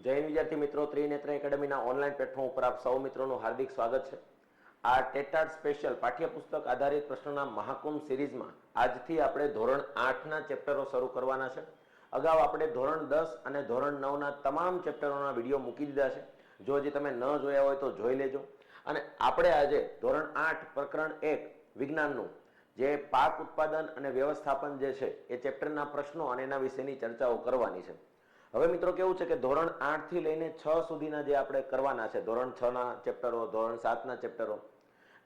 જય વિદ્યાર્થી મિત્રો, ત્રિનેત્ર એકેડમીના ઓનલાઈન પ્લેટફોર્મ ઉપર આપ સૌ મિત્રોનું હાર્દિક સ્વાગત છે। આ ટેટાટ સ્પેશિયલ પાઠ્યપુસ્તક આધારિત પ્રશ્નોના મહાકુંભ સિરીઝમાં આજથી આપણે ધોરણ 8ના ચેપ્ટરો શરૂ કરવાના છે। અગાઉ આપણે ધોરણ 10 અને ધોરણ 9ના તમામ ચેપ્ટરોના વિડીયો મૂકી દીધા છે। જો હજી તમે ન જોયા હોય તો જોઈ લેજો। અને આપણે આજે ધોરણ 8 પ્રકરણ 1 વિજ્ઞાનનું જે પાક ઉત્પાદન અને વ્યવસ્થાપન જે છે એ ચેપ્ટરના પ્રશ્નો અને એના વિશેની ચર્ચાઓ કરવાની છે। હવે મિત્રો કેવું છે કે ધોરણ 8 થી લઈને 6 સુધીના જે આપણે કરવાના છે, ધોરણ 6 ના ચેપ્ટરો, ધોરણ 7 ના ચેપ્ટરો,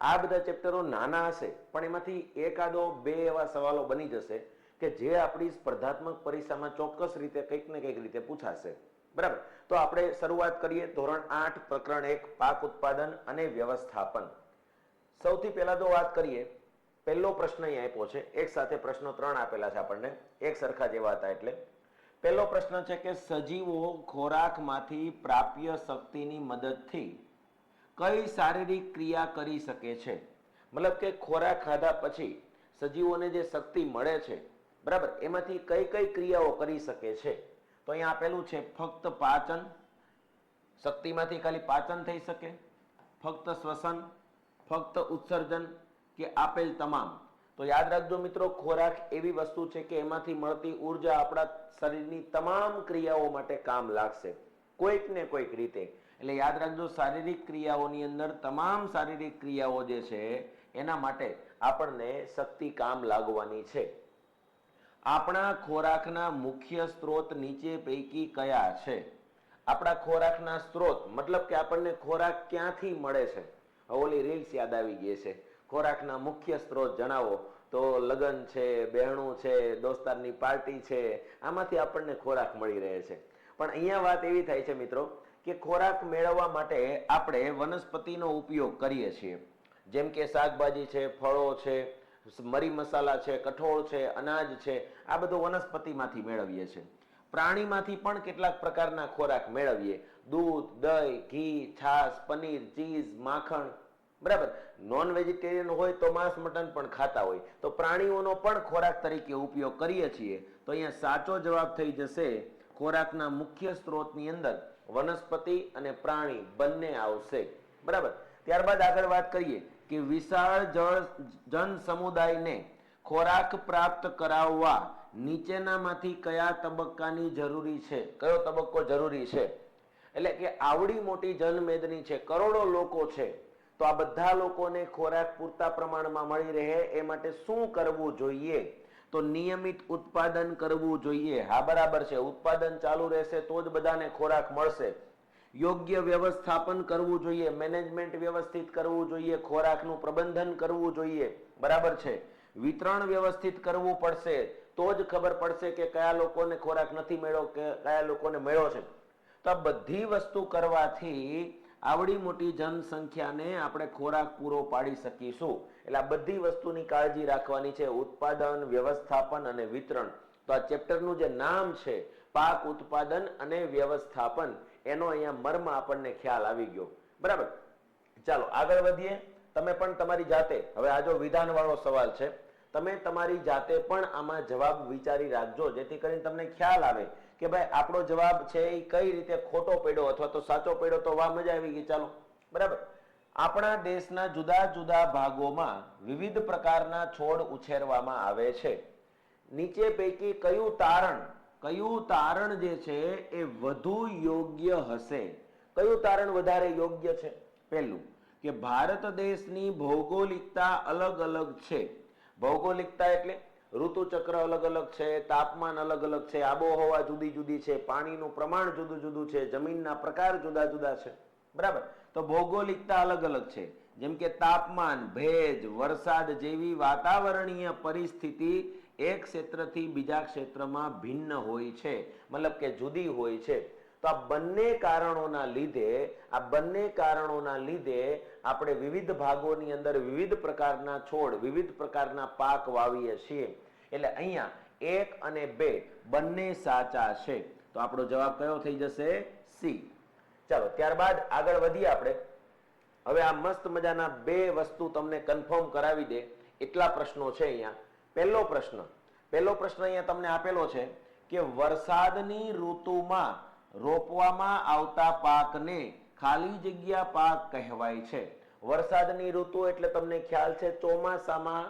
આ બધા ચેપ્ટરો નાના હશે પણ એમાંથી એકાદો બે એવા સવાલો બની જશે કે જે આપણી સ્પર્ધાત્મક પરીક્ષામાં ચોક્કસ રીતે કંઈક ને કંઈક રીતે પૂછાશે, બરાબર। તો આપણે શરૂઆત કરીએ ધોરણ 8 પ્રકરણ 1 પાક ઉત્પાદન અને વ્યવસ્થાપન। સૌથી પહેલા તો વાત કરીએ, પહેલો પ્રશ્ન અહીં આપ્યો છે, એક સાથે પ્રશ્નો 3 આપેલા છે આપણને, એક સરખા જેવા હતા એટલે। પહેલો પ્રશ્ન છે કે સજીવો ખોરાકમાંથી પ્રાપ્ય શક્તિની મદદથી કઈ શારીરિક ક્રિયા કરી શકે છે? મતલબ કે ખોરાક ખાધા પછી સજીવોને જે શક્તિ મળે છે, બરાબર, એમાંથી કઈ કઈ ક્રિયાઓ કરી શકે છે? તો અહીંયા આપેલું છે ફક્ત પાચન, શક્તિમાંથી ખાલી પાચન થઈ શકે, ફક્ત શ્વસન, ફક્ત ઉત્સર્જન કે આપેલ તમામ? તો યાદ રાખજો મિત્રો, ખોરાક એવી વસ્તુ છે કે એમાંથી મળતી ઉર્જા આપણા શરીરની તમામ ક્રિયાઓ માટે કામ લાગશે કોઈક ને કોઈક રીતે। એટલે યાદ રાખજો, શારીરિક ક્રિયાઓની અંદર તમામ શારીરિક ક્રિયાઓ જે છે એના માટે આપણને શક્તિ કામ લાગવાની છે। આપણા ખોરાકના મુખ્ય સ્ત્રોત નીચે પૈકી કયા છે? આપણા ખોરાકના સ્ત્રોત મતલબ કે આપણને ખોરાક ક્યાંથી મળે છે? ઓલી રીલ્સ યાદ આવી ગઈ છે, ખોરાકના મુખ્ય સ્ત્રોત જણાવો, તો લગન છે, બહેણું છે, દોસ્તારની પાર્ટી છે, આમાંથી આપણને ખોરાક મળી રહે છે। પણ અહીંયા વાત એવી થાય છે મિત્રો કે ખોરાક મેળવવા માટે આપણે વનસ્પતિનો ઉપયોગ કરીએ છીએ, જેમ કે શાકભાજી છે, ફળો છે, મરી મસાલા છે, કઠોળ છે, અનાજ છે, આ બધું વનસ્પતિમાંથી મેળવીએ છીએ। પ્રાણીમાંથી પણ કેટલાક પ્રકારના ખોરાક મેળવીએ, દૂધ, દહીં, ઘી, છાશ, પનીર, ચીઝ, માખણ, બરાબર। નોન વેજીટેરિયન હોય તો માંસ મટન પણ ખાતા હોય, તો પ્રાણીઓનો પણ ખોરાક તરીકે ઉપયોગ કરીએ છીએ। તો અહીંયા સાચો જવાબ થઈ જશે, ખોરાકના મુખ્ય સ્ત્રોતની અંદર વનસ્પતિ અને પ્રાણી બંને આવશે, બરાબર। ત્યારબાદ આગળ વાત કરીએ કે વિશાળ જન સમુદાયને ખોરાક પ્રાપ્ત કરાવવા નીચેનામાંથી કયા તબક્કાની જરૂરી છે? કયો તબક્કો જરૂરી છે? એટલે કે આવડી મોટી જનમેદની છે, કરોડો લોકો છે, તો આ બધા લોકોને ખોરાક પૂરતા પ્રમાણમાં મળી રહે એ માટે શું કરવું જોઈએ? તો નિયમિત ઉત્પાદન કરવું જોઈએ। હા, બરાબર છે, ઉત્પાદન ચાલુ રહેશે તો જ બધાને ખોરાક મળશે। યોગ્ય વ્યવસ્થાપન કરવું જોઈએ, મેનેજમેન્ટ વ્યવસ્થિત કરવું જોઈએ, ખોરાકનું પ્રબંધન કરવું જોઈએ, બરાબર છે। વિતરણ વ્યવસ્થિત કરવું પડશે તો જ ખબર પડશે કે કયા લોકોને ખોરાક નથી મળ્યો કે કયા લોકોને મળ્યો છે। તો આ બધી વસ્તુ કરવાથી આવડી મોટી જનસંખ્યાને આપણે ખોરાક પૂરો પાડી શકીશું। એટલે આ બધી વસ્તુની કાળજી રાખવાની છે, ઉત્પાદન, વ્યવસ્થાપન અને વિતરણ। તો આ ચેપ્ટરનું જે નામ છે પાક ઉત્પાદન અને વ્યવસ્થાપન, એનો અહીંયા મર્મ આપણને ખ્યાલ આવી ગયો, બરાબર। ચાલો આગળ વધીએ। તમે પણ તમારી જાતે, હવે આ જો વિધાનવાળો સવાલ છે, તમે તમારી જાતે પણ આમાં જવાબ વિચારી રાખજો, જેથી કરીને તમને ખ્યાલ આવે કે ભાઈ આપણો જવાબ છે એ કઈ રીતે ખોટો પડ્યો અથવા તો સાચો પડ્યો, તો વાહ, મજા આવી ગઈ। ચાલો, બરાબર। આપણા દેશના જુદા જુદા ભાગોમાં વિવિધ પ્રકારના છોડ ઉછેરવામાં આવે છે। નીચે પૈકી કયું તારણ જે છે એ વધુ યોગ્ય હશે? કયું તારણ વધારે યોગ્ય છે? પહેલું કે ભારત દેશની ભૌગોલિકતા અલગ અલગ છે। ભૌગોલિકતા એટલે ઋતુ ચક્ર અલગ અલગ છે, તાપમાન અલગ અલગ છે, આબોહવા જુદી જુદી છે, પાણીનું પ્રમાણ જુદું જુદું છે, જમીનના પ્રકાર જુદા જુદા છે, બરાબર। તો ભૌગોલિકતા અલગ અલગ છે, જેમ કે તાપમાન, ભેજ, વરસાદ જેવી વાતાવરણીય પરિસ્થિતિ એક ક્ષેત્રથી બીજા ક્ષેત્રમાં ભિન્ન હોય છે, મતલબ કે જુદી હોય છે। તો આ બંને કારણોના લીધે આપણે વિવિધ ભાગોની અંદર વિવિધ પ્રકારના છોડ, વિવિધ પ્રકારના પાક વાવીએ છીએ। એટલે અહીંયા 1 અને 2 બંને સાચા છે। તો આપણો જવાબ કયો થઈ જશે? સી। ચાલો ત્યારબાદ આગળ વધીએ આપણે। હવે આ મસ્ત મજાના બે વસ્તુ તમને કન્ફર્મ કરાવી દે એટલા પ્રશ્નો છે અહીંયા। પહેલો પ્રશ્ન અહીંયા તમને આપેલો છે કે વરસાદની ઋતુમાં રોપવામાં આવતા પાકને ખાલી જગ્યા પાક કહેવાય છે. વરસાદની ઋતુ એટલે તમને ખ્યાલ છે ચોમાસામાં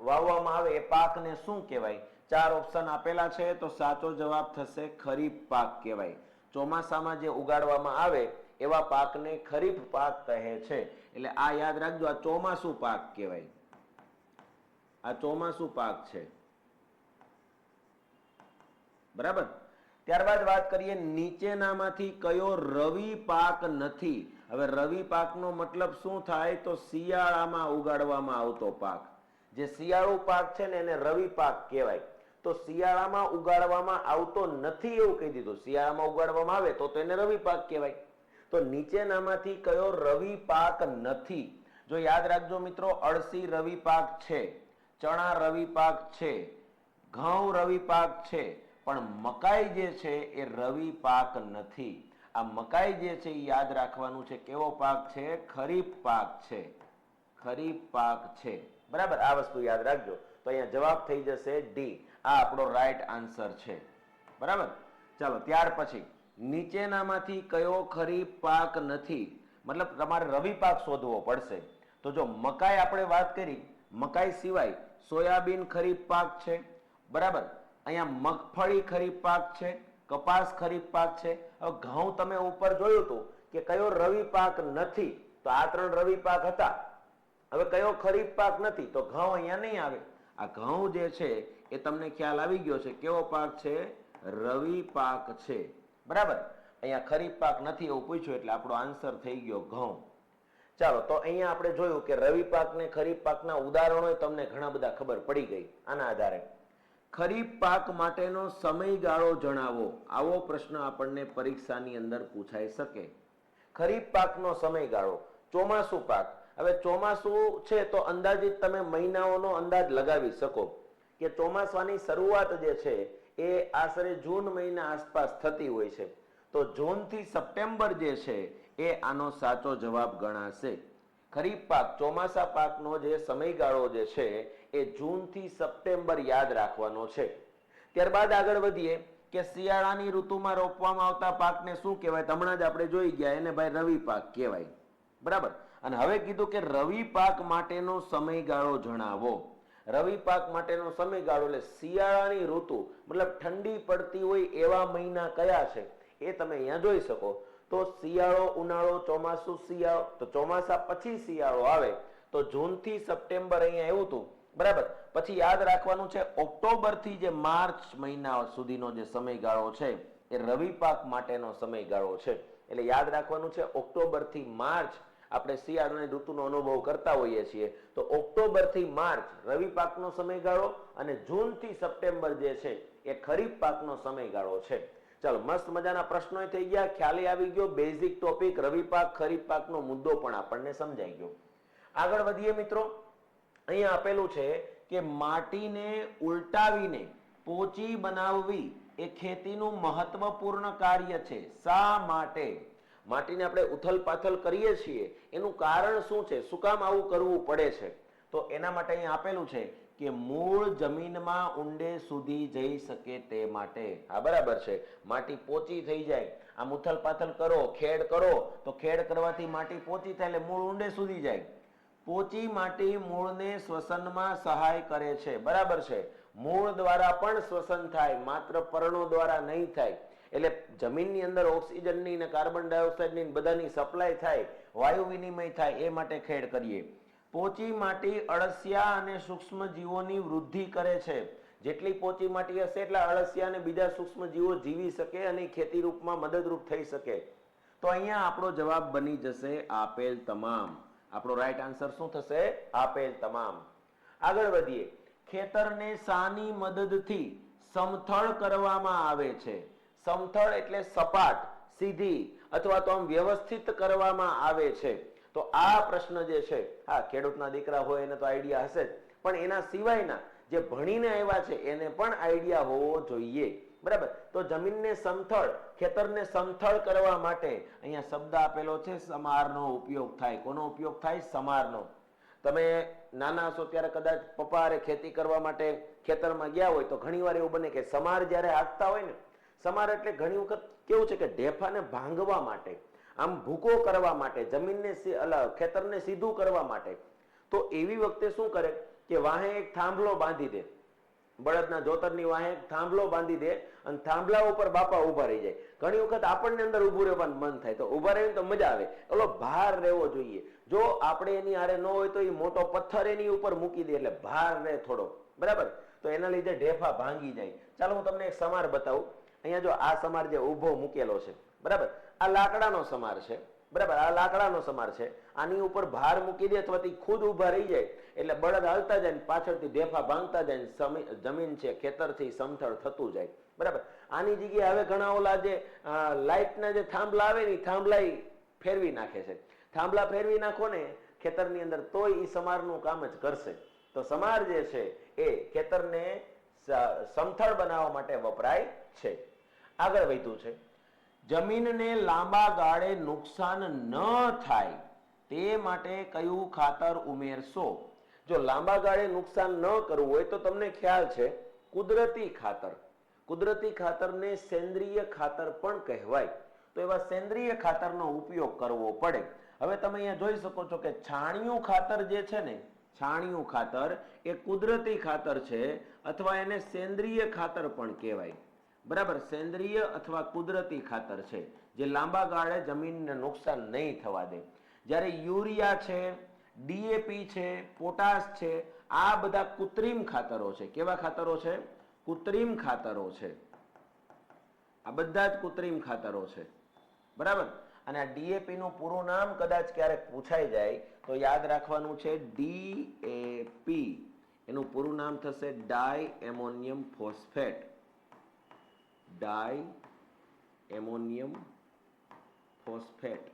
વાવવામાં આવે એ પાકને શું કહેવાય? 4 ઓપ્શન આપેલા છે તો સાચો જવાબ થશે ખરીફ પાક કહેવાય. ચોમાસામાં જે ઉગાડવામાં આવે એવા પાકને ખરીફ પાક કહે છે. એટલે આ યાદ રાખજો, આ ચોમાસુ પાક કહેવાય. આ ચોમાસુ પાક છે, બરાબર. ત્યારબાદ વાત કરીએ નીચેનામાંથી કયો રવિ પાક નથી. હવે રવિ પાકનો મતલબ શું થાય? તો શિયાળામાં ઉગાડવામાં આવતો પાક. જે શિયાળુ પાક છે ને એને રવિ પાક કહેવાય. તો શિયાળામાં ઉગાડવામાં આવતો નથી એવું કહી દીધું. શિયાળામાં ઉગાડવામાં આવે તો એને રવિ પાક કહેવાય. તો નીચેનામાંથી કયો રવિ પાક નથી? જો યાદ રાખજો મિત્રો, અળસી રવિ પાક છે, ચણા રવિ પાક છે, ઘઉં રવિ પાક છે, પણ મકાઈ જે છે એ રવિ પાક નથી. આ મકાઈ જે છે એ યાદ રાખવાનું છે. કેવો પાક છે? ખરીફ પાક છે. ખરીફ પાક છે, બરાબર. આ વસ્તુ યાદ રાખજો. તો અહીંયા જવાબ થઈ જશે ડી. આ આપણો રાઈટ આન્સર છે, બરાબર. ચાલો, ત્યાર પછી નીચેનામાંથી કયો ખરીફ પાક નથી? મતલબ તમારે રવિ પાક શોધવો પડશે. તો જો મકાઈ આપણે વાત કરી, મકાઈ સિવાય સોયાબીન ખરીફ પાક છે, બરાબર. અહીંયા મગફળી ખરીફ પાક છે, કપાસ ખરીફ પાક છે. હવે ઘઉં તમે ઉપર જોયું હતું કે કયો રવિ પાક નથી, તો આ 3 રવિ પાક હતા. હવે કયો ખરીફ પાક નથી? તો ઘઉં અહીંયા નહીં આવે. આ ઘઉં જે છે એ તમને ખ્યાલ આવી ગયો છે કેવો પાક છે? રવિ પાક છે, બરાબર. અહીંયા ખરીફ પાક નથી એવું પૂછ્યું એટલે આપણો આન્સર થઈ ગયો ઘઉં. ચાલો, તો અહીંયા આપણે જોયું કે રવિ પાક ને ખરીફ પાકના ઉદાહરણો તમને ઘણા બધા ખબર પડી ગઈ. આના આધારે ખરીફ પાક માટેનો સમયગાળો જણાવો. આવો પ્રશ્ન આપણને પરીક્ષાની અંદર પૂછાઈ શકે. ખરીફ પાકનો સમયગાળો, ચોમાસુ પાક. હવે ચોમાસું છે તો અંદાજિત તમે મહિનાઓનો અંદાજ લગાવી શકો કે ચોમાસાની શરૂઆત જે છે એ આશરે જૂન મહિના આસપાસ થતી હોય છે. તો જૂન થી સપ્ટેમ્બર જે છે એ આનો સાચો જવાબ ગણાશે. ખરીફ પાક, ચોમાસા પાકનો જે સમયગાળો જે છે એ જૂન થી સપ્ટેમ્બર યાદ રાખવાનો છે. ત્યારબાદ આગળ વધીએ કે શિયાળાની ઋતુમાં રોપવામાં આવતા પાકને શું કહેવાય? હમણાં જ આપણે જોઈ ગયા, એને ભાઈ રવિ પાક કહેવાય, બરાબર. અને હવે કીધું કે રવિ પાક માટેનો સમયગાળો જણાવો. રવિ પાક માટેનો સમયગાળો એટલે શિયાળાની ઋતુ, મતલબ ઠંડી પડતી હોય એવા મહિના કયા છે એ તમે અહીંયા જોઈ શકો. તો શિયાળો, ઉનાળો, ચોમાસું, શિયાળો. તો ચોમાસા પછી શિયાળો આવે તો જૂન થી સપ્ટેમ્બર અહીંયા એવું હતું, બરાબર. પછી યાદ રાખવાનું છે ઓક્ટોબર થી જે માર્ચ મહિના સુધીનો જે સમયગાળો છે એ રવિ પાક માટેનો સમયગાળો છે. એટલે યાદ રાખવાનું છે ઓક્ટોબર થી માર્ચ આપણે શિયાળાની ઋતુનો અનુભવ કરતા હોઈએ છીએ. તો ઓક્ટોબર થી માર્ચ રવિ પાકનો સમયગાળો અને જૂન થી સપ્ટેમ્બર જે છે એ ખરીફ પાકનો સમયગાળો છે. ચાલો, મસ્ત મજાના પ્રશ્નો થઈ ગયા, ખ્યાલ આવી ગયો. બેઝિક ટોપિક રવિ પાક ખરીફ પાકનો મુદ્દો પણ આપણને સમજાઈ ગયો. આગળ વધીએ મિત્રો. અહીંયા આપેલું છે કે માટીને ઉલટાવીને પોચી બનાવવી એ ખેતીનું મહત્વપૂર્ણ કાર્ય છે. શા માટે? માટીને આપણે ઉથલ પાથલ કરીએ છીએ એનું કારણ શું છે? શું કામ આવું કરવું પડે છે? તો એના માટે અહીંયા આપેલું છે કે મૂળ જમીનમાં ઊંડે સુધી જઈ શકે તે માટે. હા, બરાબર છે. માટી પોચી થઈ જાય, આમ ઉથલ પાથલ કરો, ખેડ કરો, તો ખેડ કરવાથી માટી પોચી થાય એટલે મૂળ ઊંડે સુધી જાય. પોચી માટી મૂળને શ્વસનમાં સહાય કરે છે, બરાબર છે. મૂળ દ્વારા પણ શ્વસન થાય, માત્ર પર્ણો દ્વારા નહીં થાય. એટલે જમીનની અંદર ઓક્સિજનની ને કાર્બન ડાયોક્સાઇડની બધાની સપ્લાય થાય, વાયુ વિનિમય થાય, એ માટે ખેડ કરીએ. પોચી માટી અળસિયા અને સૂક્ષ્મ જીવોની વૃદ્ધિ કરે છે. જેટલી પોચી માટી હશે એટલા અળસિયા અને બીજા સૂક્ષ્મ જીવો જીવી શકે અને ખેતી રૂપમાં મદદરૂપ થઈ શકે. તો અહીંયા આપણો જવાબ બની જશે આપેલ તમામ. આપણો રાઈટ આન્સર શું થશે? આપેલ તમામ. આગળ વધીએ. ખેતરને શાની મદદથી સમથળ કરવામાં આવે છે? સમથળ એટલે સપાટ, સીધી અથવા તો આમ વ્યવસ્થિત કરવામાં આવે છે. તો આ પ્રશ્ન જે છે, હા, ખેડૂતના દીકરા હોય એને તો આઈડિયા હશે જ, પણ એના સિવાયના જે ભણીને આવ્યા છે એને પણ આઈડિયા હોવો જોઈએ, બરાબર. તો જમીનને સમથળ, ખેતરને સમથળ કરવા માટે અહીંયા શબ્દ આપેલો છે સમારનો ઉપયોગ થાય. કોનો ઉપયોગ થાય? સમારનો. તમે નાના હશો ત્યારે કદાચ પપ્પા હારે ખેતી કરવા માટે ખેતરમાં ગયા હોય તો ઘણીવાર એવું બને કે સમાર જ્યારે હાંકતા હોય ને સમાર એટલે ઘણી વખત કેવું છે કે ઢેફાને ભાંગવા માટે, આમ ભૂકો કરવા માટે, જમીનને ખેતરને સીધું કરવા માટે, તો એવી વખતે શું કરે કે વાહે એક થાંભલો બાંધી દે, બળદના જોતરની વાહે થાંભલો બાંધી દે અને થાંભલા ઉપર બાપા ઉભા રહી જાય. ઘણી વખત આપણને અંદર ઉભું રહેવાનું મન થાય, તો ઉભા રહીને તો મજા આવે, ઓલો ભાર રહેવો જોઈએ. જો આપણે એની આરે ન હોય તો એ મોટો પથ્થર એની ઉપર મૂકી દે એટલે ભાર રહે થોડો, બરાબર, તો એના લીધે ઢેફા ભાંગી જાય. ચાલો હું તમને એક સમાર બતાવું. અહીંયા જો આ સમાર જે ઊભો મૂકેલો છે, બરાબર, આ લાકડાનો સમાર છે, બરાબર, આ લાકડાનો સમાર છે. આની ઉપર ભાર મૂકી દે અથવા ખુદ ઉભા રહી જાય એટલે બળદ હાલતા જાય, પાછળથી ઢેફા ભાંગતા જાય, જમીન છે ખેતરથી સમથળ થતું જાય, બરાબર. આની જગ્યાએ હવે ઘણા ઓલા જે લાઇટના જે થાંભલા આવે ને, થાંભલા ફેરવી નાખે છે. થાંભલા ફેરવી નાખો ને ખેતરની અંદર તોય એ સમારનું કામ જ કરશે. તો સમાર જે છે એ ખેતરને સમથળ બનાવવા માટે વપરાય છે. આગળ વધ્યું છે, જમીનને લાંબા ગાળે નુકસાન ન થાય તે માટે કયું ખાતર ઉમેરશો? જો લાંબા ગાળે નુકસાન ન કરવું હોય તો તમને ખ્યાલ છે કુદરતી ખાતર, કુદરતી ખાતરને સેન્દ્રિય ખાતર પણ કહેવાય. તો એવા સેન્દ્રિય ખાતરનો ઉપયોગ કરવો પડે. હવે તમે અહીંયા જોઈ શકો છો કે છાણિયું ખાતર જે છે ને, છાણિયું ખાતર એ કુદરતી ખાતર છે અથવા એને સેન્દ્રિય ખાતર પણ કહેવાય, બરાબર. સેન્દ્રિય અથવા કુદરતી ખાતર છે જે લાંબા ગાળે જમીનને નુકસાન નહીં થવા દે. જ્યારે યુરિયા છે, ડીએપી છે, પોટાશ છે, આ બધા કૃત્રિમ ખાતરો છે. કેવા ખાતરો છે? કૃત્રિમ ખાતરો છે. આ બધા જ કૃત્રિમ ખાતરો છે, બરાબર. અને આ ડીએપી નું પૂરું નામ કદાચ ક્યારેક પૂછાઈ જાય તો યાદ રાખવાનું છે ડીએપી. એનું પૂરું નામ થશે ડાય એમોનિયમ ફોસ્ફેટ, ડાય એમોનિયમ ફોસ્ફેટ,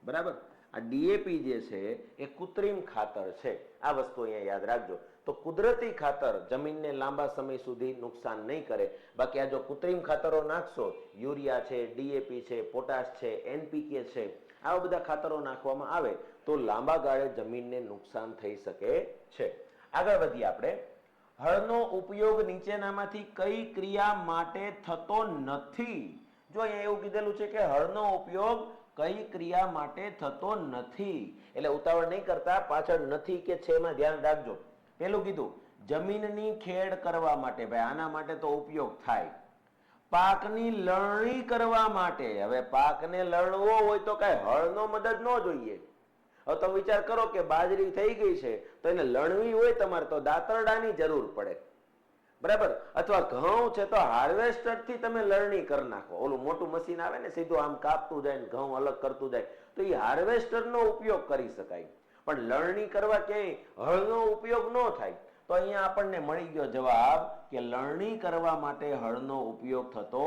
બરાબર. આ ડીએપી જે છે એ કૃત્રિમ ખાતર છે. આ વસ્તુ અહીંયા યાદ રાખજો. તો કુદરતી ખાતર જમીનને લાંબા સમય સુધી નુકસાન નહીં કરે. બાકી આ જો કૃત્રિમ ખાતરો નાખશો, યુરિયા છે, ડીએપી છે, પોટાશ છે, એનપીકે છે, આવા બધા ખાતરો નાખવામાં આવે તો લાંબા ગાળે જમીનને નુકસાન થઈ શકે છે. આગળ વધીએ આપણે. હળનો ઉપયોગ નીચેનામાંથી કઈ ક્રિયા માટે થતો નથી? જો અહીંયા એવું કીધેલું છે કે હળનો ઉપયોગ કઈ ક્રિયા માટે થતો નથી, એટલે ઉતાવળ નહીં કરતા, પાછળ નથી કે છે એમાં ધ્યાન રાખજો. પેલું કીધું જમીનની ખેડ કરવા માટે, ભાઈ આના માટે તો ઉપયોગ થાય. પાકની લણણી કરવા માટે, હવે પાકને લણવો હોય તો કઈ હળનો મદદ ન જોઈએ. હવે તમે વિચાર કરો કે બાજરી થઈ ગઈ છે તો એને લણવી હોય તમારે તો દાંતરડાની જરૂર પડે, બરાબર. અથવા ઘઉં છે તો હાર્વેસ્ટર થી તમે લણણી કરી નાખો. ઓલું મોટું મશીન આવે ને, સીધું આમ કાપતું જાય ને ઘઉં અલગ કરતું જાય, તો એ હાર્વેસ્ટર નો ઉપયોગ કરી શકાય. પણ લણણી કરવા ક્યાંય હળનો ઉપયોગ ન થાય. તો અહીંયા આપણને મળી ગયો જવાબ કે લણણી કરવા માટે હળનો ઉપયોગ થતો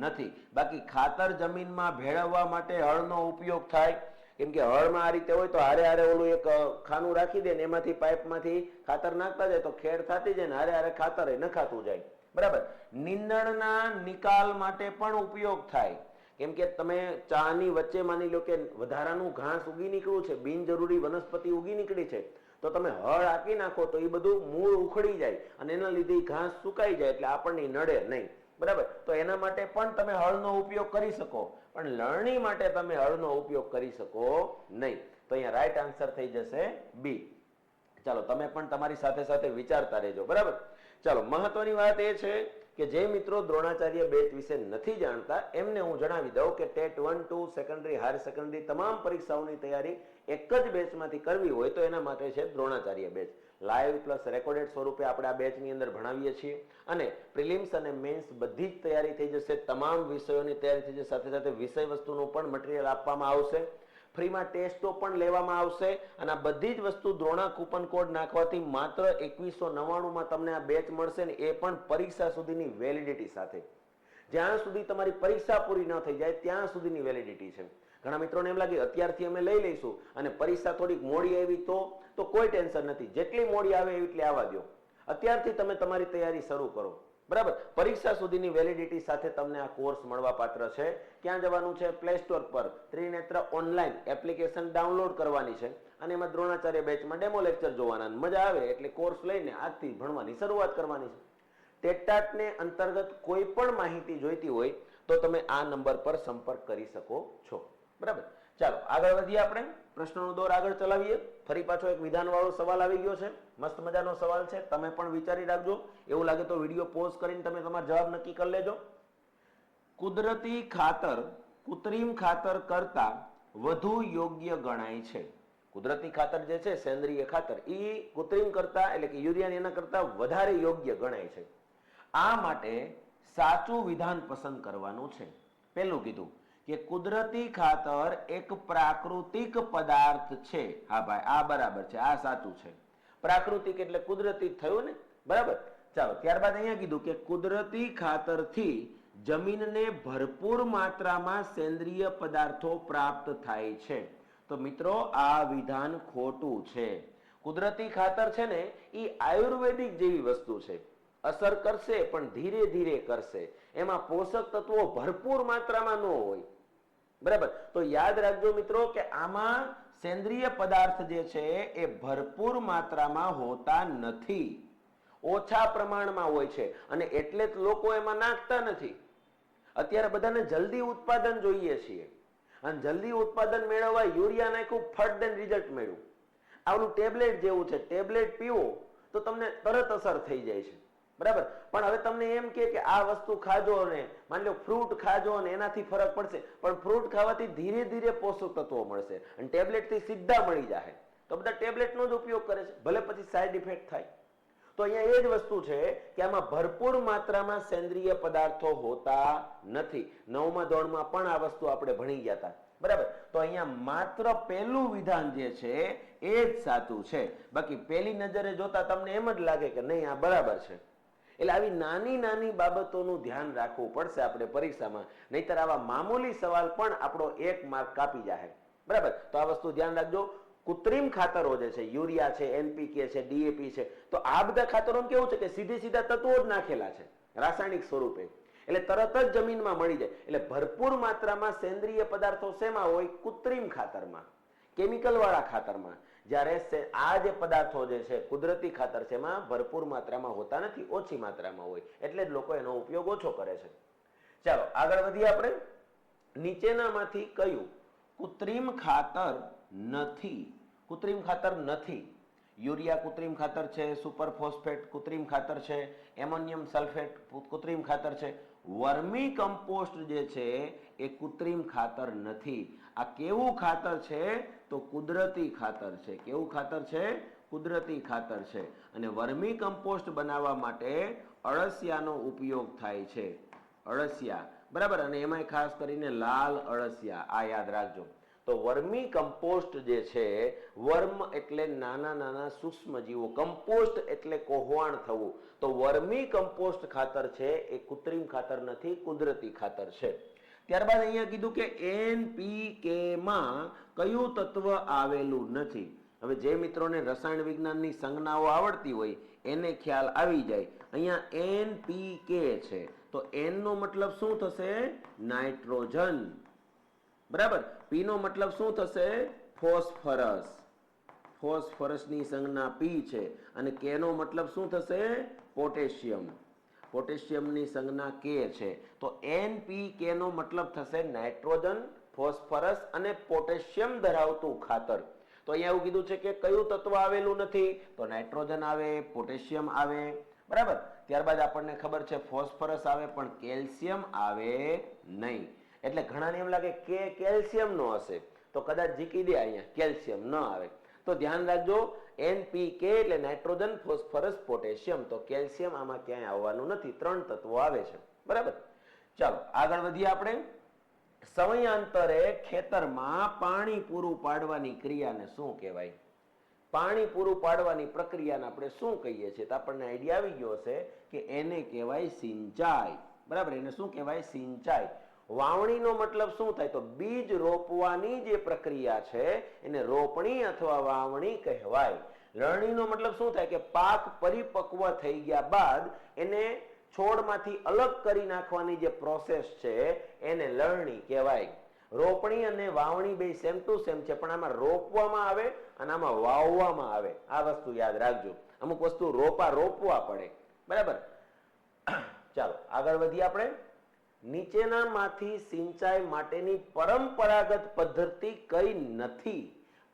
નથી. બાકી ખાતર જમીનમાં ભેળવવા માટે હળનો ઉપયોગ થાય. કેમ કે હળમાં આ રીતે હોય તો હારે હારે ઓલું એક ખાનું રાખી દે ને એમાંથી પાઇપમાંથી ખાતર નાખતા જાય તો ખેડ થતી જાય ને હારે હારે ખાતર નખાતું જાય, બરાબર. નીંદણના નિકાલ માટે પણ ઉપયોગ થાય. કેમ કે તમે ચાની વચ્ચે માની લો કે વધારાનું ઘાસ ઉગી નીકળ્યું છે, બિનજરૂરી વનસ્પતિ ઉગી નીકળી છે, તો તમે હળ આપી નાખો તો એ બધું મૂળ ઉખડી જાય અને એના લીધે ઘાસ સુકાઈ જાય એટલે આપણને નડે નહીં, બરાબર. તો એના માટે પણ તમે હળનો ઉપયોગ કરી શકો, પણ લણણી માટે તમે હળનો ઉપયોગ કરી શકો નહીં. તો અહીંયા રાઈટ આન્સર થઈ જશે બી. ચાલો તમે પણ તમારી સાથે સાથે વિચારતા રહેજો, બરાબર. ચાલો મહત્વની વાત એ છે કે જે મિત્રો દ્રોણાચાર્ય બેચ વિશે નથી જાણતા એમને હું જણાવી દઉં કે ટેટ 1, 2, સેકન્ડરી, હાયર સેકન્ડરી તમામ પરીક્ષાઓની તૈયારી એક જ બેચમાંથી કરવી હોય તો એના માટે છે Dronacharya batch. Live plus recorded સ્વરૂપે આપણે આ બેચની અંદર ભણાવીએ છીએ અને પ્રિલિમ્સ અને મેન્સ બધી જ તૈયારી થઈ જશે. તમામ વિષયોની તૈયારી થઈ જશે. સાથે સાથે વિષય વસ્તુનું પણ મટીરિયલ આપવામાં આવશે. ફ્રીમાં ટેસ્ટો પણ લેવામાં આવશે અને આ બધી જ વસ્તુ દ્રોણા કૂપન કોડ નાખવાથી માત્ર 2199 તમને આ બેચ મળશે ને એ પણ પરીક્ષા સુધીની વેલિડિટી સાથે. જ્યાં સુધી તમારી પરીક્ષા પૂરી ન થઈ જાય ત્યાં સુધીની વેલિડિટી છે. ઘણા મિત્રોને એમ લાગે અત્યારથી અમે લઈ લઈશું અને પરીક્ષા થોડીક મોડી આવી તો કોઈ ટેન્શન નથી. જેટલી મોડી આવે એટલી આવવા દો. અત્યારથી તમે તમારી તૈયારી શરૂ કરો, બરાબર. પરીક્ષા સુધીની વેલિડિટી સાથે તમને આ કોર્સ મળવા પાત્ર છે. ક્યાં જવાનું છે? પ્લે સ્ટોર પર ત્રિનેત્ર ઓનલાઈન એપ્લિકેશન ડાઉનલોડ કરવાની છે અને એમાં દ્રોણાચાર્ય બેચમાં ડેમો લેક્ચર જોવાના. મજા આવે એટલે કોર્સ લઈને આજથી ભણવાની શરૂઆત કરવાની છે. ટેટાટ ને અંતર્ગત કોઈ પણ માહિતી જોઈતી હોય તો તમે આ નંબર પર સંપર્ક કરી શકો છો. બરાબર, ચાલો આગળ વધીએ. આપણે પ્રશ્નનો દોર આગળ ચલાવીએ. ફરી પાછો એક વિધાનવાળો સવાલ આવી ગયો છે. મસ્ત મજાનો સવાલ છે, તમે પણ વિચારી રાખજો. એવું લાગે તો વિડીયો પોઝ કરીને તમે તમારો જવાબ નક્કી કરી લેજો. કુદરતી ખાતર કૃત્રિમ ખાતર કરતા વધુ યોગ્ય ગણાય છે. કુદરતી ખાતર જે છે, સેન્દ્રિય ખાતર, એ કૃત્રિમ કરતા એટલે કે યુરિયા એના કરતા વધારે યોગ્ય ગણાય છે. આ માટે સાચું વિધાન પસંદ કરવાનું છે. પહેલું કીધું કે કુદરતી ખાતર એક પ્રાકૃતિક પદાર્થ છે. હા ભાઈ, આ બરાબર છે, આ સાચું છે. પ્રાકૃતિક એટલે કુદરતી થયું ને, બરાબર. ચાલો, ત્યારબાદ અહીંયા કીધું કે કુદરતી ખાતરથી જમીનને ભરપૂર માત્રામાં સેન્દ્રિય પદાર્થો પ્રાપ્ત થાય છે. તો મિત્રો, આ વિધાન ખોટું છે. કુદરતી ખાતર છે ને, એ આયુર્વેદિક જેવી વસ્તુ છે. અસર કરશે પણ ધીરે ધીરે કરશે. એમાં પોષક તત્વો ભરપૂર માત્રામાં ન હોય. બરાબર, તો યાદ રાખજો મિત્રો કે આમાં સેન્દ્રિય પદાર્થ જે છે એ ભરપૂર માત્રામાં હોતા નથી, ઓછા પ્રમાણમાં હોય છે. અને એટલે જ લોકો એમાં નાખતા નથી. અત્યારે બધાને જલ્દી ઉત્પાદન જોઈએ છીએ, અને જલ્દી ઉત્પાદન મેળવવા યુરિયા નાખ્યું, ફટ દેન રિઝલ્ટ મળ્યું. આવલું ટેબ્લેટ જેવું છે, ટેબ્લેટ પીવો તો તમને તરત અસર થઈ જાય છે. બરાબર, પણ હવે તમને એમ કે આ વસ્તુ ખાજો ને, માની લો ફ્રૂટ ખાજો ને એનાથી ફરક પડશે, પણ ફ્રૂટ ખાવાથી ધીરે ધીરે પોષક તત્વો મળશે અને ટેબ્લેટથી સીધા મળી જાય. તો બધા ટેબ્લેટનો જ ઉપયોગ કરે છે, ભલે પછી સાઈડ ઇફેક્ટ થાય. તો અહીંયા એ જ વસ્તુ છે કે આમાં ભરપૂર માત્રામાં સેન્દ્રિય પદાર્થો હોતા નથી. 9મા ધોરણમાં પણ આ વસ્તુ આપણે ભણી ગયા હતા. બરાબર, તો અહીંયા માત્ર પહેલું વિધાન જે છે એ જ સાચું છે. બાકી પહેલી નજરે જોતા તમને એમ જ લાગે કે નહીં, આ બરાબર છે. એટલે આવી નાની નાની બાબતોનું ધ્યાન રાખવું પડશે આપણે પરીક્ષામાં, નહીતર આવા મામૂલી સવાલ પણ આપણો 1 માર્ક કાપી જાય. બરાબર, તો આ વસ્તુ ધ્યાન રાખજો. કૃત્રિમ ખાતરો જે છે, યુરિયા છે, એનપીકે છે, ડીએપી છે, તો આ બધા ખાતરો કેવું છે કે સીધા તત્વો જ નાખેલા છે રાસાયણિક સ્વરૂપે, એટલે તરત જ જમીનમાં મળી જાય. એટલે ભરપૂર માત્રામાં સેન્દ્રિય પદાર્થો શેમાં હોય? કૃત્રિમ ખાતરમાં, કેમિકલ વાળા ખાતરમાં. જ્યારે આ જે પદાર્થો જે છે કુદરતી ખાતર છે એમાં ભરપૂર માત્રામાં હોતા નથી, ઓછી માત્રામાં હોય. એટલે જ લોકો એનો ઉપયોગ ઓછો કરે છે. ચાલો આગળ વધીએ. આપણે નીચેનામાંથી કયું કૃત્રિમ ખાતર નથી? કૃત્રિમ ખાતર નથી. યુરિયા કૃત્રિમ ખાતર છે, સુપર ફોસ્ફેટ કૃત્રિમ ખાતર છે, એમોનિયમ સલ્ફેટ કૃત્રિમ ખાતર છે. વર્મી કમ્પોસ્ટ જે છે એ કૃત્રિમ ખાતર નથી. આ કેવું ખાતર છે? તો કુદરતી ખાતર છે. કેવું ખાતર છે? કુદરતી ખાતર છે. અને વર્મી કમ્પોસ્ટ બનાવવા માટે અળસિયાનો ઉપયોગ થાય છે. અળસિયા, બરાબર, અને એમાં ખાસ કરીને લાલ અળસિયા, આ યાદ રાખજો. તો વર્મી કમ્પોસ્ટ જે છે, વર્મ એટલે નાના નાના સૂક્ષ્મ જીવો, કમ્પોસ્ટ એટલે કોહવાણ થવું. તો વર્મી કમ્પોસ્ટ ખાતર છે એ કૃત્રિમ ખાતર નથી, કુદરતી ખાતર છે. ત્યારબાદ અહીંયા કીધું કે NPK માં કયું તત્વ આવેલું નથી. હવે જે મિત્રોને રસાયણ વિજ્ઞાનની સંજ્ઞાઓ આવડતી હોય એને ખ્યાલ આવી જાય. અહીંયા NPK છે, તો N નો મતલબ શું થશે? નાઇટ્રોજન. બરાબર, P નો મતલબ શું થશે? ફોસ્ફરસ. ફોસ્ફરસની સંજ્ઞા P છે. અને K નો મતલબ શું થશે? પોટેશિયમ. પોટેશિયમની સંજ્ઞા K છે. તો NPK નો મતલબ થશે નાઇટ્રોજન, ફોસ્ફરસ અને પોટેશિયમ ધરાવતું ખાતર. તો અહીંયા એવું કીધું છે કે કયું તત્વ આવેલું નથી? તો નાઇટ્રોજન આવે, પોટેશિયમ આવે. બરાબર, ત્યારબાદ આપણને ખબર છે ફોસ્ફરસ આવે, પણ કેલ્શિયમ આવે નહીં. એટલે ઘણાને એમ લાગે કે કેલ્શિયમ નો હશે, તો કદાચ જીકી દે, અહીંયા કેલ્શિયમ ન આવે. તો ધ્યાન રાખજો, NPK એટલે નાઇટ્રોજન, ફોસ્ફરસ, પોટેશિયમ. તો કેલ્શિયમ આમાં ક્યાંય આવવાનું નથી. 3 તત્વો આવે છે. બરાબર, ચાલો આગળ વધીએ. આપણે સમયાંતરે ખેતરમાં પાણી પૂરું પાડવાની ક્રિયાને શું કહેવાય? પાણી પૂરું પાડવાની પ્રક્રિયાને આપણે શું કહીએ છીએ? તો આપણને આઈડિયા આવી ગયો હશે કે એને કહેવાય સિંચાઈ. બરાબર, એને શું કહેવાય? સિંચાઈ. વાવણીનો મતલબ શું થાય? તો બીજ રોપવાની જે પ્રક્રિયા છે એને રોપણી અથવા વાવણી કહેવાય. લણણીનો મતલબ શું થાય? કે પાક પરિપક્વ થઈ ગયા બાદ એને છોડમાંથી અલગ કરી નાખવાની જે પ્રોસેસ છે એને લણણી કહેવાય. રોપણી અને વાવણી બે સેમ ટુ સેમ છે, પણ આમાં રોપવામાં આવે અને આમાં વાવવામાં આવે. આ વસ્તુ યાદ રાખજો. અમુક વસ્તુ રોપવા પડે. બરાબર, ચાલો આગળ વધીએ આપણે. નીચેનામાંથી સિંચાઈ માટેની પરંપરાગત પદ્ધતિ કઈ નથી?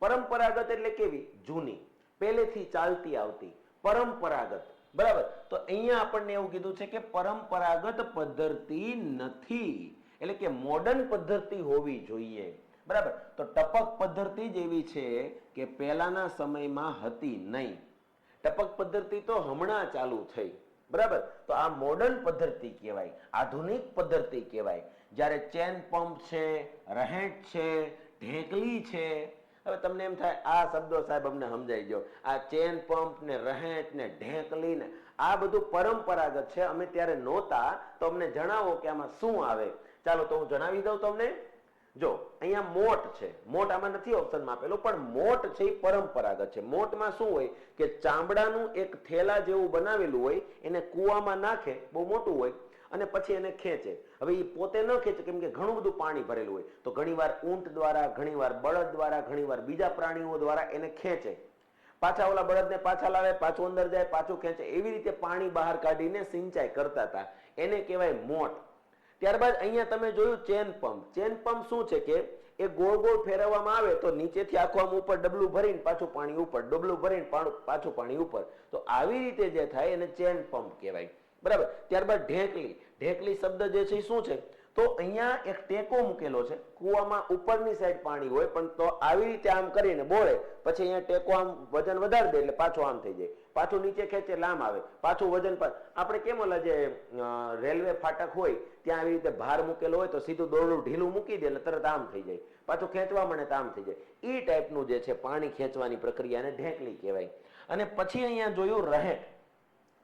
પરંપરાગત એટલે કેવી? જૂની, પહેલેથી ચાલતી આવતી પરંપરાગત. બરાબર, તો અહીંયા આપણને એવું કીધું છે કે પરંપરાગત પદ્ધતિ નથી, એટલે કે મોડર્ન પદ્ધતિ હોવી જોઈએ. બરાબર, તો ટપક પદ્ધતિ જ એવી છે કે પહેલાના સમયમાં હતી નહીં. ટપક પદ્ધતિ તો હમણાં ચાલુ થઈ. બરાબર, તો આ મોડર્ન પદ્ધતિ કહેવાય, આધુનિક પદ્ધતિ કહેવાય. જ્યારે ચેન પંપ છે, રહેંટ છે, ઢેકલી છે. હવે તમને એમ થાય આ શબ્દો સાહેબ અમને સમજાઈ ગયો, આ ચેન પંપ ને રહેંટ ને ઢેકલી ને આ બધું પરંપરાગત છે, અમે ત્યારે નહોતા, તો અમને જણાવો કે આમાં શું આવે. ચાલો તો હું જણાવી દઉં તમને. જો અહીંયા મોટ છે, મોટ આમાં નથી ઓપ્શનમાં આપેલું, પણ મોટ છે એ પરંપરાગત છે. મોટમાં શું હોય કે ચામડાનું એક થેલા જેવું બનાવેલું હોય, એને કૂવામાં નાખે, બહુ મોટું હોય, અને પછી એને ખેંચે. હવે એ પોતે ન ખેંચે કેમ કે ઘણું બધું પાણી ભરેલું હોય, તો ઘણીવાર ઊંટ દ્વારા, ઘણીવાર બળદ દ્વારા, ઘણીવાર બીજા પ્રાણીઓ દ્વારા એને ખેંચે. પાછા ઓલા બળદને પાછા લાવે, પાછું અંદર જાય, પાછું ખેંચે. એવી રીતે પાણી બહાર કાઢીને સિંચાઈ કરતા હતા, એને કહેવાય મોટ. ત્યારબાદ અહીંયા તમે જોયું ચેન પંપ. ચેન પંપ શું છે કે એ ગોળ ગોળ ફેરવવામાં આવે તો નીચેથી આખું આમ ઉપર ડબલું ભરીને પાછું પાણી ઉપર, ડબલું ભરીને પાછું પાણી ઉપર. તો આવી રીતે જે થાય એને ચેન પંપ કહેવાય. બરાબર, ત્યારબાદ ઢેકલી. ઢેકલી શબ્દ જે છે એ શું છે? તો અહીંયા એક ટેકો મૂકેલો છે, કૂવામાં ઉપરની સાઈડ પાણી હોય, પણ તો આવી રીતે આમ કરીને બોળે, પછી અહીંયા ટેકો આમ વજન વધારી દે એટલે પાછું આમ થઈ જાય, પાછું નીચે ખેંચે એટલે આમ આવે, પાછું વજન પર. આપણે કેમ ઓલા જે રેલવે ફાટક હોય ત્યાં આવી રીતે ભાર મૂકેલો હોય તો સીધું દોરડું ઢીલું મૂકી દે એટલે તરત આમ થઈ જાય, પાછું ખેંચવા મળે તો આમ થઈ જાય. એ ટાઈપનું જે છે પાણી ખેંચવાની પ્રક્રિયાને ઢેકલી કહેવાય. અને પછી અહીંયા જોયું રહેંટ.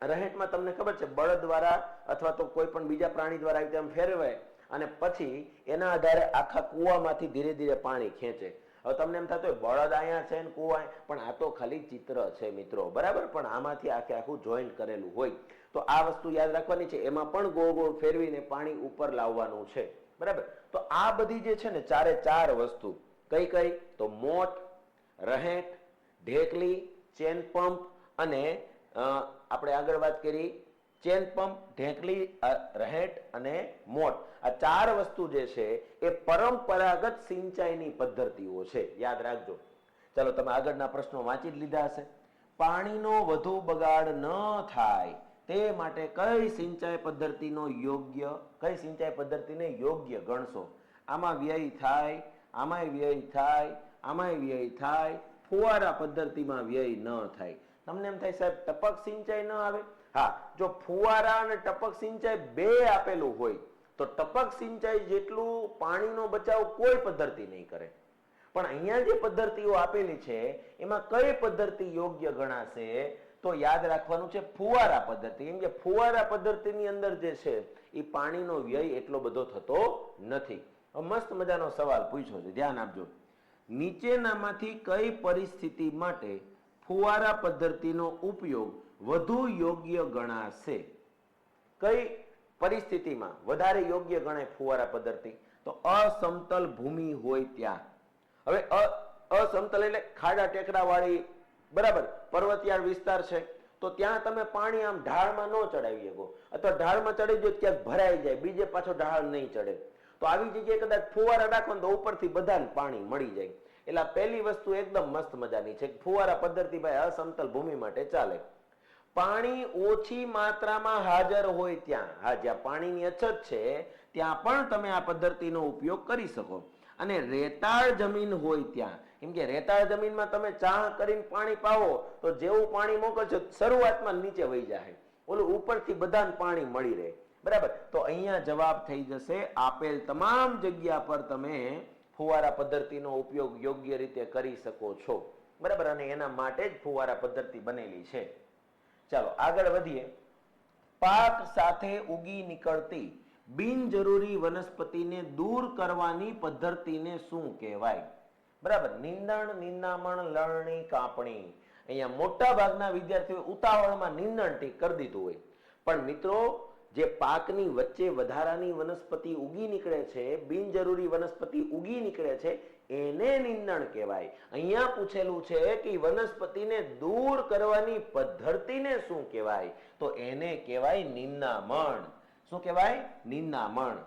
રહેંટમાં તમને ખબર છે બળદ દ્વારા અથવા તો કોઈ પણ બીજા પ્રાણી દ્વારા આવી રીતે આમ ફેરવાય અને પછી એના આધારે આખા કૂવામાંથી ધીરે ધીરે પાણી ખેંચે. હવે તમને એમ થતું હોય બળદ અહીંયા છે ને કૂવા, પણ આ તો ખાલી ચિત્ર છે મિત્રો. બરાબર, પણ આમાંથી આખે આખું જોઈન્ટ કરેલું હોય. તો આ વસ્તુ યાદ રાખવાની છે, એમાં પણ ગોળ ગોળ ફેરવીને પાણી ઉપર લાવવાનું છે. બરાબર, તો આ બધી જે છે ને ચારે ચાર વસ્તુ કઈ કઈ? તો મોટ, રહેંટ, ઢેકલી, ચેન પંપ અને આપણે આગળ વાત કરી ચેન પંપ, ઢેકલી, રહેંટ અને મોટ. આ ચાર વસ્તુ જે છે એ પરંપરાગત સિંચાઈની પદ્ધતિઓ છે, યાદ રાખજો. ચાલો તમે આગળના પ્રશ્નો વાંચી જ લીધા હશે. પાણીનો વધુ બગાડ ન થાય તે માટે કઈ સિંચાઈ પદ્ધતિને યોગ્ય ગણશો? આમાં વ્યય થાય, આમાંય વ્યય થાય, આમાંય વ્યય થાય, ફુવારા પદ્ધતિમાં વ્યય ન થાય. તમને એમ થાય સાહેબ ટપક સિંચાઈ ન આવે? હા, જો ફુવારા અને ટપક સિંચાઈ બે આપેલું હોય તો ટપક સિંચાઈ જેટલું પાણીનો બચાવ કોઈ પદ્ધતિ નહીં કરે. પણ અહીંયા જે પદ્ધતિઓ આપેલી છે એમાં કઈ પદ્ધતિ યોગ્ય ગણાશે? તો યાદ રાખવાનું છે ફુવારા પદ્ધતિ. કેમ કે ફુવારા પદ્ધતિની અંદર જે છે એ પાણીનો વ્યય એટલો બધો થતો નથી. મસ્ત મજાનો સવાલ પૂછ્યો છે, ધ્યાન આપજો. નીચેનામાંથી કઈ પરિસ્થિતિ માટે ફુવારા પદ્ધતિનો ઉપયોગ વધુ યોગ્ય ગણાશે? કઈ પરિસ્થિતિમાં વધારે યોગ્ય ગણાય ફુવારા પદ્ધતિ? તો અસમતલ ભૂમિ હોય ત્યાં. હવે અસમતલ એટલે ખાડા ટેકરા વાળી, બરાબર, પર્વતીય વિસ્તાર છે, તો ત્યાં તમે પાણી આમ ઢાળમાં ન ચડાવી શકો, અથવા ઢાળમાં ચડી જાય ક્યાંક ભરાઈ જાય, બીજે પાછો ઢાળ નહીં ચડે. તો આવી જગ્યાએ કદાચ ફુવારા રાખો તો ઉપરથી બધાને પાણી મળી જાય. એટલે પહેલી વસ્તુ એકદમ મસ્ત મજાની છે, ફુવારા પદ્ધતિ ભાઈ અસમતલ ભૂમિ માટે ચાલે. પાણી ઓછી માત્રામાં હાજર હોય ત્યાં, હા, જ્યાં પાણીની અછત છે ત્યાં પણ તમે આ પદ્ધતિનો ઉપયોગ કરી શકો. અને રેતાળ જમીન હોય ત્યાં, કેમ કે રેતાળ જમીનમાં તમે ચાહ કરીને પાણી પાવો તો જેવું પાણી મોકલશો શરૂઆતમાં નીચે વહી જાય, ઓલું ઉપરથી બધાને પાણી મળી રહે. બરાબર, તો અહીંયા જવાબ થઈ જશે આપેલ તમામ જગ્યા પર તમે ફુવારા પદ્ધતિનો ઉપયોગ યોગ્ય રીતે કરી શકો છો. બરાબર, અને એના માટે જ ફુવારા પદ્ધતિ બનેલી છે. ચાલો આગળ વધીએ. પાક સાથે ઉગી નીકળતી બિનજરૂરી વનસ્પતિને દૂર કરવાની પદ્ધતિને શું કહેવાય? બરાબર, નીંદણ, નિંદામણ, લણણી, કાપણી. અહીંયા મોટા ભાગના વિદ્યાર્થીઓ ઉતાવળમાં નીંદણ ટીક કરી દીધું હોય, પણ મિત્રો જે પાકની વચ્ચે વધારાની વનસ્પતિ ઉગી નીકળે છે, બિનજરૂરી વનસ્પતિ ઉગી નીકળે છે, એને નિંદણ કહેવાય. અહીંયા પૂછેલું છે કે વનસ્પતિને દૂર કરવાની પદ્ધતિને શું કહેવાય? તો એને કહેવાય નિંદામણ. શું કહેવાય? નિંદામણ.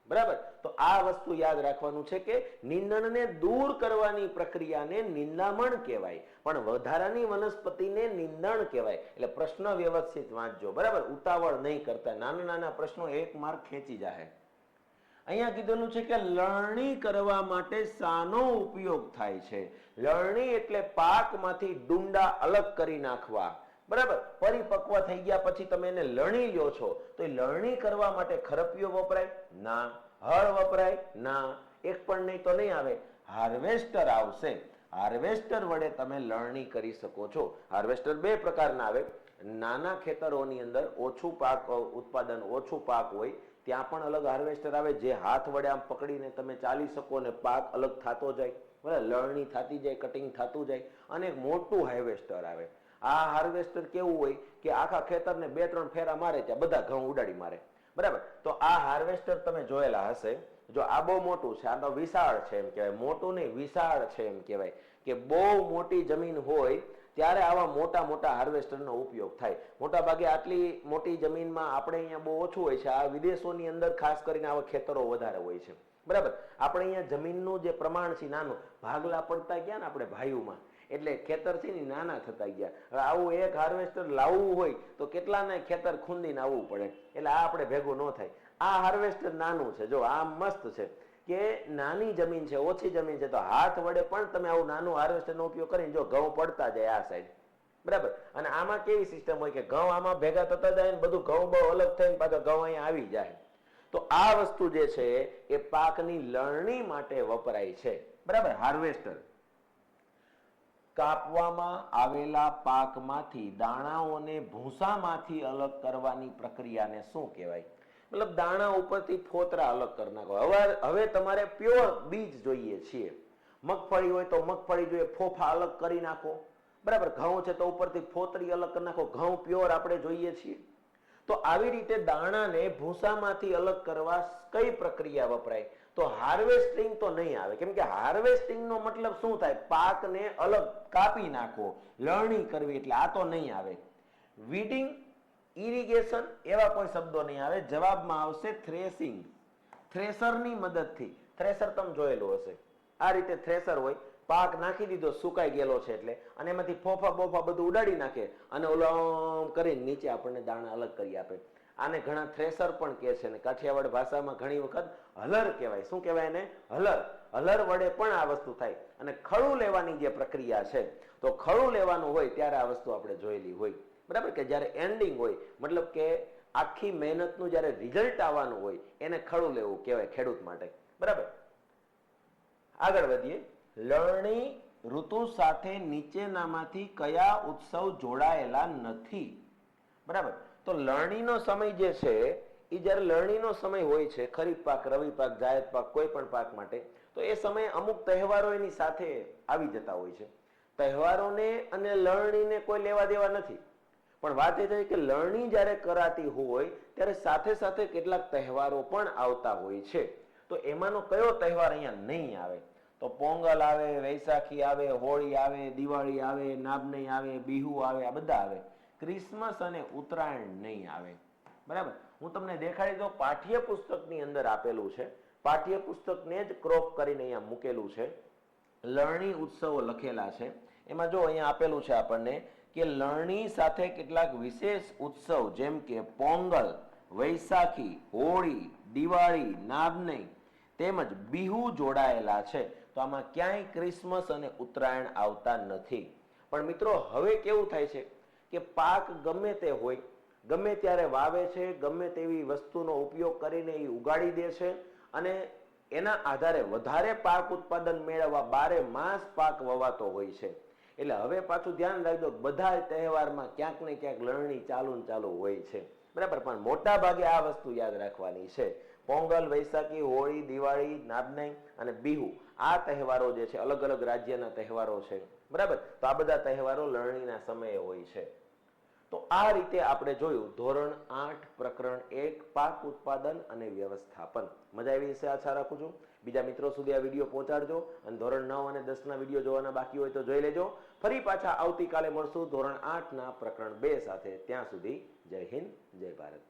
બરાબર. તો આ વસ્તુ યાદ રાખવાનું છે કે નિંદણને દૂર કરવાની પ્રક્રિયાને નિંદામણ કહેવાય, પણ વધારાની વનસ્પતિને નિંદણ કહેવાય. એટલે પ્રશ્ન વ્યવસ્થિત વાંચજો. બરાબર, ઉતાવળ નહીં કરતા. નાના નાના પ્રશ્નો 1 માર્ક ખેંચી જાય. અહીંયા કીધેલું છે કે લણણી કરવા માટે શાનો ઉપયોગ થાય છે? લણણી એટલે પાકમાંથી ડુંડા અલગ કરી નાખવા. બરાબર, પરિપક્વ થઈ ગયા પછી તમે એને લણી લ્યો છો, તો એ લણણી કરવા માટે ખરપિયો વપરાય? ના. હળ વપરાય? ના. એક પણ નહીં તો નહીં આવે. હાર્વેસ્ટર આવશે. હાર્વેસ્ટર વડે તમે લણણી કરી શકો છો. હાર્વેસ્ટર 2 પ્રકારના આવે. નાના ખેતરોની અંદર ઓછું પાક ઉત્પાદન, ઓછું પાક હોય ત્યાં પણ અલગ હાર્વેસ્ટર આવે, જે હાથ વડે આમ પકડીને તમે ચાલી શકો ને પાક અલગ થતો જાય, બરાબર, લણણી થતી જાય, કટિંગ થતું જાય. અને એક મોટું હાર્વેસ્ટર આવે. આ હાર્વેસ્ટર કેવું હોય કે આખા ખેતરને 2-3 ફેરા મારે ત્યાં બધા ઘઉં ઉડાડી મારે. બરાબર. તો આ હાર્વેસ્ટર તમે જોયેલા હશે. જો આ બહુ મોટું છે, આ તો વિશાળ છે એમ કહેવાય. મોટું નહીં, વિશાળ છે એમ કહેવાય. કે બહુ મોટી જમીન હોય ત્યારે આવા મોટા મોટા હાર્વેસ્ટરનો ઉપયોગ થાય. મોટા ભાગે આટલી મોટી જમીનમાં આપણે અહીંયા બહુ ઓછું હોય છે. આ વિદેશોની અંદર ખાસ કરીને આવા ખેતરો વધારે હોય છે. બરાબર. આપણે અહીંયા જમીનનું જે પ્રમાણ છે નાનું, ભાગલા પડતા ગયા ને આપણે ભાઈઓમાં, એટલે ખેતર છે ને નાના થતા ગયા. હવે આવું એક હાર્વેસ્ટર લાવવું હોય તો કેટલાને ખેતર ખૂંદીને આવવું પડે, એટલે આ આપણે ભેગું ન થાય. આ હાર્વેસ્ટર નાનું છે. જો આ મસ્ત છે કે નાની જમીન છે, ઓછી જમીન છે, તો હાથ વડે પણ તમે આવું નાનું હાર્વેસ્ટરનો ઉપયોગ કરીને જો ઘઉં પડતા જાય આ સાઈડ. બરાબર. અને આમાં કેવી સિસ્ટમ હોય કે ઘઉં આમાં ભેગા થતા જાય ને બધું ઘઉં બહુ અલગ થઈને પાછા ઘઉં અહીંયા આવી જાય. તો આ વસ્તુ જે છે એ પાકની લણણી માટે વપરાય છે. બરાબર. હાર્વેસ્ટર કાપવામાં આવેલા પાકમાંથી દાણાઓને ભૂસામાંથી અલગ કરવાની પ્રક્રિયાને શું કહેવાય? મતલબ દાણા ઉપરથી ફોતરા અલગ કરી નાખો. હવે તમારે પ્યોર બીજ જોઈએ છીએ. મગફળી હોય તો મગફળી જોઈએ, ફોફા અલગ કરી નાખો. બરાબર. ઘઉં છે તો ઉપરથી ફોતરી અલગ કરી નાખો. ઘઉં પ્યોર આપણે જોઈએ છીએ. તો આવી રીતે દાણાને ભૂસામાંથી અલગ કરવા કઈ પ્રક્રિયા વપરાય? તો હાર્વેસ્ટિંગ તો નહીં આવે, કેમ કે હાર્વેસ્ટિંગ નો મતલબ શું થાય? પાકને અલગ કાપી નાખો, લણણી કરવી, એટલે આ તો નહીં આવે. વીડિંગ, ઇરિગેશન એવા કોઈ શબ્દો નહીં આવે. જવાબમાં આવશે થ્રેસિંગ. થ્રેસરની મદદથી. થ્રેસર તમે જોયેલું હશે. આ રીતે થ્રેસર હોય, પાક નાખી દીધો, સુકાઈ ગયેલો છે એટલે, અને એમાંથી ફોફા બોફા બધું ઉડાડી નાખે અને ઓલો કરીને નીચે આપણને દાણા અલગ કરી આપે. આને ઘણા થ્રેસર પણ કહે છે, અને કાઠિયાવાડ ભાષામાં ઘણી વખત હલર કહેવાય. શું કહેવાય એને? હલર. હલર વડે પણ આ વસ્તુ થાય. અને ખડું લેવાની જે પ્રક્રિયા છે, તો ખડું લેવાનું હોય ત્યારે આ વસ્તુ આપણે જોયેલી હોય. બરાબર. કે જ્યારે એન્ડિંગ હોય, મતલબ કે આખી મહેનતનું જ્યારે રિઝલ્ટ આવવાનું હોય એને ખડું લેવું કહેવાય ખેડૂત માટે. બરાબર. આગળ વધીએ. લણણી ઋતુ સાથે નીચેનામાંથી કયા ઉત્સવ જોડાયેલા નથી? બરાબર. તો લણણીનો સમય જે છે એ જ્યારે લણણીનો સમય હોય છે, ખરીફ પાક, રવિ પાક, જાયદ પાક, કોઈ પણ પાક માટે, તો એ સમયે અમુક તહેવારો એની સાથે આવી જતા હોય છે. તહેવારોને અને લણણીને કોઈ લેવા દેવા નથી, પણ વાત એ થાય કે લણણી જ્યારે કરાતી હોય ત્યારે સાથે સાથે કેટલાક તહેવારો પણ આવતા હોય છે. તો એમાંનો કયો તહેવાર અહીંયા નહીં આવે? તો પોંગલ આવે, વૈશાખી આવે, હોળી આવે, દિવાળી આવે, નાબનઈ આવે, બિહુ આવે, આ બધા આવે. ક્રિસમસ અને ઉત્તરાયણ નહીં આવે. બરાબર. હું તમને દેખાડી દઉં. પાઠ્યપુસ્તકની અંદર આપેલું છે. પાઠ્યપુસ્તકને જ ક્રોપ કરીને અહીંયા મૂકેલું છે. લણણી ઉત્સવો લખેલા છે. એમાં જો અહીંયા આપેલું છે આપણને કે લણણી સાથે કેટલાક વિશેષ ઉત્સવ જેમ કે પોંગલ, વૈશાખી, હોળી, દિવાળી, નાબનઈ તેમજ બિહુ જોડાયેલા છે. તો આમાં ક્યાંય ક્રિસમસ અને ઉત્તરાયણ આવતા નથી. પણ મિત્રો હવે કેવું થાય છે કે પાક ગમે તે હોય, ગમે ત્યારે વાવે છે, ગમે તેવી વસ્તુનો ઉપયોગ કરીને એ ઉગાડી દે છે, અને એના આધારે વધારે પાક ઉત્પાદન મેળવવા 12 માસ પાક વવાતો હોય છે. એટલે હવે પાછું ધ્યાન રાખજો, બધા તહેવારમાં ક્યાંક ને ક્યાંક લણણી ચાલુ હોય છે. બરાબર. પણ મોટા ભાગે આ વસ્તુ યાદ રાખવાની છે. પોંગલ, વૈશાખી, હોળી, દિવાળી, નાબનઈ અને બિહુ, આ તહેવારો જે છે અલગ અલગ રાજ્યના તહેવારો છે. બરાબર. તો આ બધા તહેવારો લણણીના સમયે હોય છે. તો આ રીતે આપણે જોયું ધોરણ 8 પ્રકરણ 1 પાક ઉત્પાદન અને વ્યવસ્થાપન. મજા આવી હશે આશા રાખું છું. બીજા મિત્રો સુધી આ વિડીયો પહોંચાડજો અને ધોરણ 9 અને 10ના વિડીયો જોવાના બાકી હોય તો જોઈ લેજો. ફરી પાછા આવતીકાલે મળશું ધોરણ 8ના પ્રકરણ 2 સાથે. ત્યાં સુધી જય હિન્દ, જય ભારત.